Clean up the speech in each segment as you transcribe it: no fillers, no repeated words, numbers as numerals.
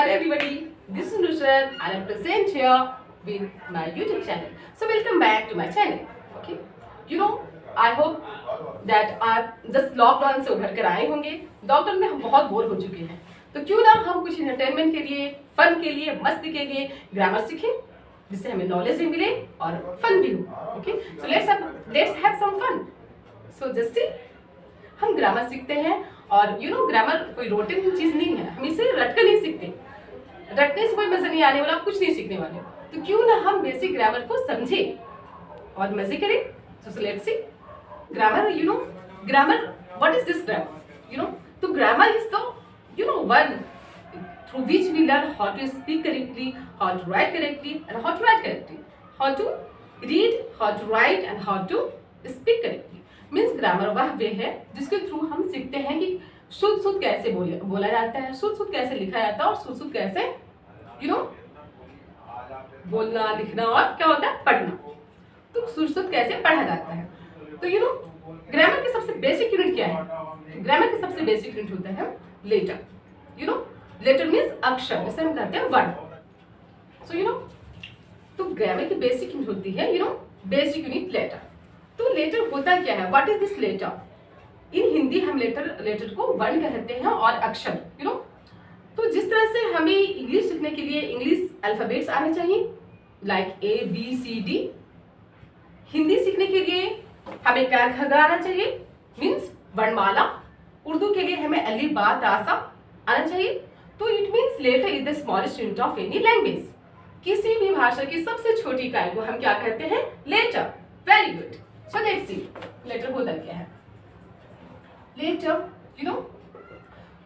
Hello everybody, this is Nusrat and I'm present here with my YouTube channel. So welcome back to my channel. Okay, I hope that आप just lockdown से उभर कर आए होंगे. Lockdown में हम बहुत बोर हो चुके हैं, तो क्यों ना हम कुछ एंटरटेनमेंट के लिए, फन के लिए, मस्ती के लिए ग्रामर सीखें, जिससे हमें नॉलेज भी मिले और फन भी हो. Okay, so let's have some fun. So just see, हम ग्रामर सीखते हैं और ग्रामर कोई रोटिन चीज नहीं है. हम इसे रट कर नहीं सीखते. रटने से कोई मजा नहीं आने वाला, आप कुछ नहीं सीखने वाले. तो क्यों ना हम बेसिक ग्रामर को समझे और मजे करें. So let's see grammar. Grammar, what is this grammar? तो grammar is the one through which we learn how to speak correctly, how to write correctly and how to write correctly, how to read, how to write and how to speak correctly. Means grammar वह वे है जिसके through हम सीखते हैं कि शुद्ध शुद्ध कैसे बोला जाता है, शुद्ध शुद्ध कैसे लिखा जाता है और शुद्ध शुद्ध कैसे बोलना, लिखना और क्या होता है पढ़ना. तो शुद्ध शुद्ध कैसे पढ़ा जाता है. तो ग्रामर के सबसे बेसिक यूनिट क्या है? ग्रामर के सबसे बेसिक यूनिट होता है लेटर. लेटर मीन्स अक्षर, जिसे हम कहते हैं वर्ड. सो तो ग्रामर की बेसिक यूनिट होती है बेसिक यूनिट लेटर. तो लेटर होता क्या है? What is this letter? In Hindi हम लेटर को वर्ण कहते हैं और अक्षर. तो जिस तरह से हमें इंग्लिश सीखने के लिए इंग्लिश अल्फाबेट्स आने चाहिए, लाइक ABCD. हिंदी सीखने के लिए हमें क ख ग आना चाहिए, मीन्स वर्णमाला. उर्दू के लिए हमें अलिफ बा ता सा आना चाहिए. तो it means letter is the smallest unit of any language. किसी भी भाषा की सबसे छोटी इकाई को हम क्या कहते हैं? Letter. Very good. So let's see letter होता क्या है. लेटर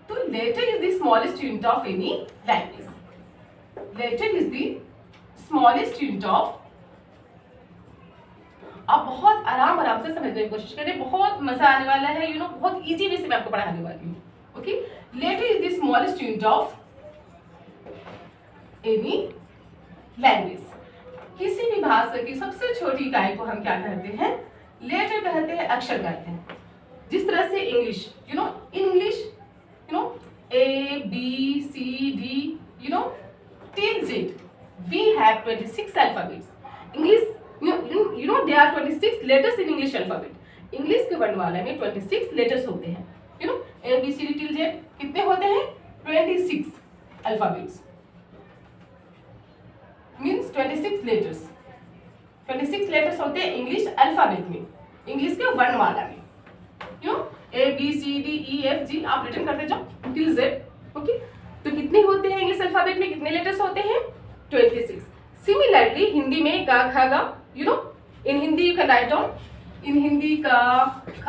तो letter is the smallest unit of any language. Letter is the smallest unit of. आप बहुत आराम से समझने की कोशिश करें, बहुत मजा आने वाला है. बहुत इजी वे से मैं आपको पढ़ाने वाली हूँ. Okay, letter is the smallest unit of any language. किसी भी भाषा की सबसे छोटी इकाई को हम क्या कहते हैं? लेटर कहते हैं, अक्षर कहते हैं. जिस तरह से English, in English ABCD till Z we have 26 alphabets. English, there are 26 letters in English alphabet. English के वर्णमाला में 26 लेटर्स होते हैं. ABCD till Z कितने होते हैं? 26 अल्फाबेट्स, मीन्स 26 लेटर्स. 26 लेटर्स होते हैं इंग्लिश अल्फाबेट में, इंग्लिश के वर्णमाला में. ABCDEFG आप रिटर्न करते जाओ till Z. ओके, तो कितने होते हैं इंग्लिश अल्फाबेट में? कितने लेटर्स होते हैं? 26. सिमिलरली हिंदी में का खा गा. In Hindi you can write down. In Hindi का ख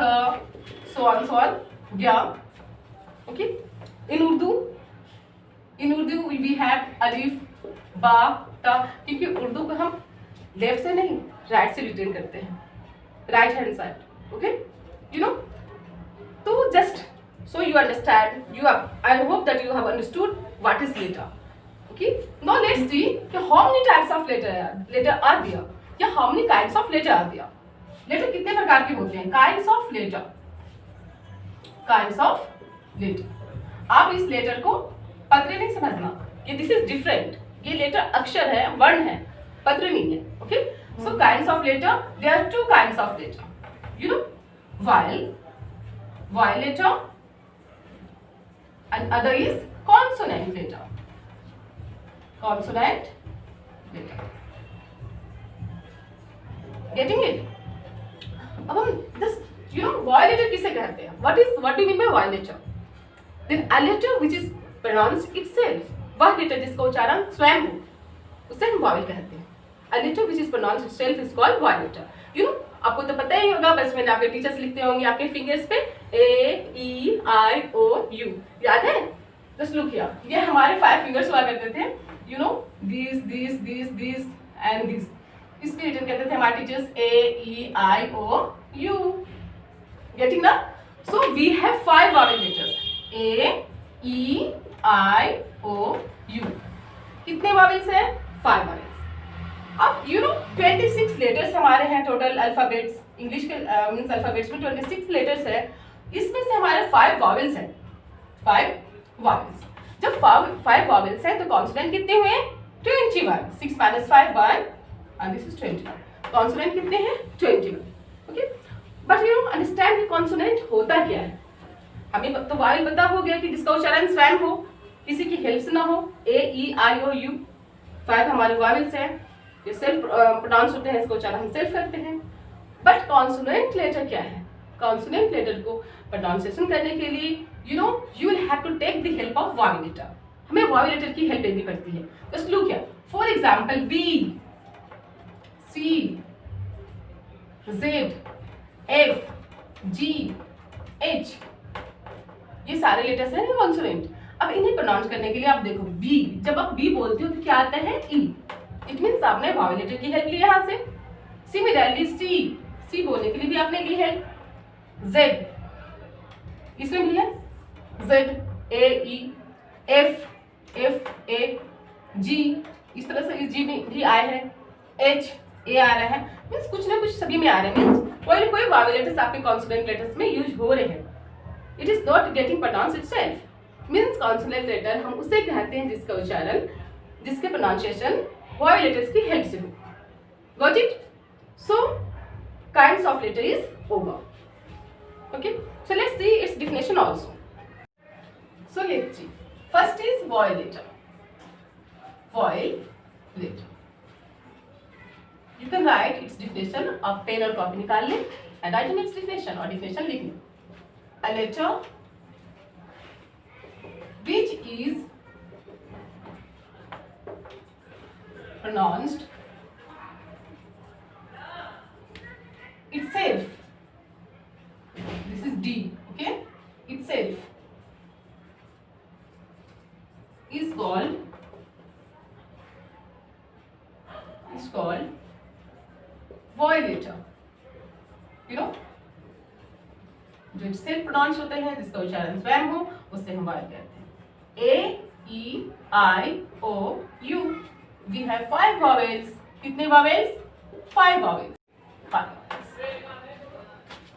सो ऑन या. Okay, in Urdu we have अलिफ बा ता. क्योंकि उर्दू को हम लेफ्ट से नहीं राइट से रिटर्न करते हैं, राइट हैंड साइड. ओके, तो just so you understand, I hope that you have understood what is letter. Okay, now let's see how many types of letter are there, या how many kinds of letter are there. Letter कितने प्रकार के होते हैं? kinds of letter. आप इस letter को पत्र नहीं समझना कि दिस इज डिफरेंट. ये लेटर अक्षर है, वर्ण है, पत्र नहीं है. Okay, so kinds of letter, there are two kinds of letter. vowel letter and other is consonant letter. Getting it? अब हम this vowel letter किसे कहते हैं? What do you mean by vowel letter? Then a letter which is pronounced itself, वह letter जिसका उच्चारण स्वयं हो, उसे हम vowel कहते हैं. A letter which is pronounced itself is called vowel letter. आपको तो पता ही होगा, बस मैंने आपके टीचर्स लिखते होंगे आपके फिंगर्स पे AEIOU. याद है? जस्ट लुक हियर, ये हमारे 5 फिंगर्स हुआ करते थे. This and this. इस पे रिटर्न करते थे हमारे टीचर्स AEIOU. गेटिंग ना? So we have 5 vowel letters AEIOU. कितने वॉवेल्स हैं? 5 vowels. अब 26 लेटर्स हमारे हैं टोटल अल्फाबेट्स. इंग्लिश के मीन्स अल्फाबेट्स में 26 लेटर्स है. इसमें से हमारे 5 वॉवेल्स हैं. 5 vowels. जब 5 वॉवेल्स हैं तो कॉन्सोनेंट कितने हुए? 21. 6 minus 5 1 and this is 21. Consonant कितने हैं? 21. ओके, बट यू अंडरस्टैंड कि कॉन्सोनेंट होता क्या है? हमें तो वावेल पता हो गया कि जिसका उच्चारण स्वयं हो, किसी की हेल्प से ना हो. ए ई आई ओ यू 5 हमारे वावेल्स हैं, ये सेल्फ प्रोनाउंस होते हैं, इसका उच्चारण हम सेल्फ करते हैं. बट कॉन्सोनेंट लेटर क्या है? कॉन्सोनेंट लेटर को प्रोनाउंसिएशन करने के लिए you will have to take the help of vowel letter. हमें वावेल लेटर की हेल्प लेनी पड़ती है. Just look here, for example B, C, Z, F, G, H, ये सारे लेटर्स हैं कॉन्सोनेंट. अब इन्हें प्रोनाउंस करने के लिए आप देखो बी, जब आप बी बोलते हो तो क्या आता है? ई. इट मीन्स आपने वावेल लेटर की हेल्प ली यहाँ से. सिमिलरली सी, सी बोलने के लिए भी आपने ली है. जेड, इसमें भी है Z, A E, F, F A, G, इस तरह से इस जी में भी आए हैं. एच, ए आ रहा है. मीन्स कुछ ना कुछ सभी में आ रहे हैं. मीन्स कोई ना कोई वावेल लेटर्स आपके कॉन्सोनेंट लेटर्स में यूज हो रहे हैं. It is not getting pronounce itself. Means consonant letter हम उसे कहते हैं जिसका उच्चारण, जिसके प्रोनाउंसिएशन वावेल लेटर्स की हेल्प से हो. Got it? So kinds of letter is over. Okay, so let's see its definition also. So let's see. First is vowel letter. Vowel letter. You can write its definition of pen or copy निकाल लें and write in its definition और definition लिख लें. A letter which is pronounced itself, this is D, okay, itself is called vowel letter. You know, जो itself pronounce होते हैं, जिसका उच्चारण स्वयं हो, उससे हम vowel कहते हैं. A E I O U. We have 5 vowels. कितने vowels? 5 vowels. 5.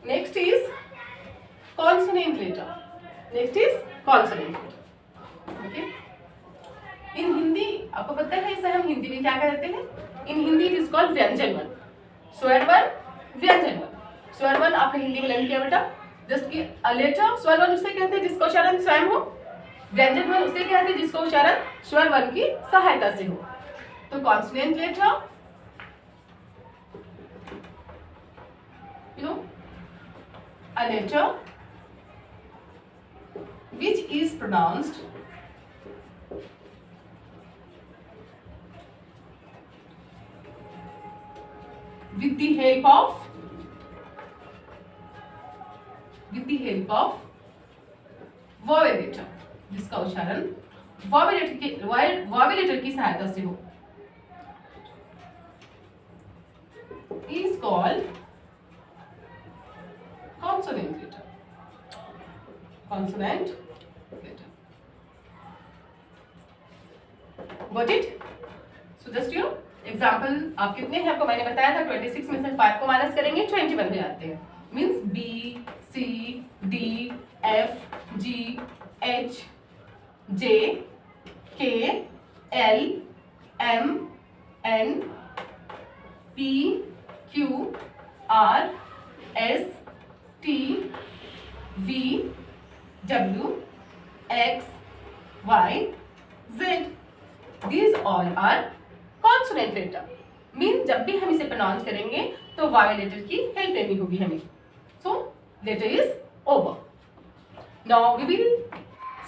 Next is consonant letter. Next is consonant letter. Okay. In Hindi आपको पता है इसे हम हिंदी में क्या कहते हैं? In Hindi it is called व्यंजन वन. स्वर वन, व्यंजन वन. स्वर वन आपने हिंदी में लर्न किया बेटा. जस्ट कि लेटर स्वर वन उसे कहते हैं जिसका उच्चारण स्वयं हो. व्यंजन वन उसे कहते हैं जिसका उच्चारण स्वर वन की सहायता से हो. तो consonant letter, you know, a letter which is pronounced with the help of vowel letter, जिसका उच्चारण vowel letter की सहायता से हो, is called consonant letter. Consonant letter. Got it? So just you know, example आप कितने हैं आपको मैंने बताया था. 26 में से 5 को माइनस करेंगे 21 हो जाते हैं. Means B, C, D, F, G, H, J, K, L, M, N, P, Q, R, S, T, V, W, X, Y, Z. These all are consonant letter. Mean जब भी हम इसे प्रोनाउंस करेंगे तो वावेल लेटर की help लेनी होगी हमें. So letter is over. Now we will.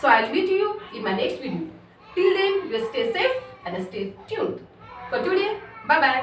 So I'll meet you in my next video. Till then, you stay safe and stay tuned. For today, bye bye.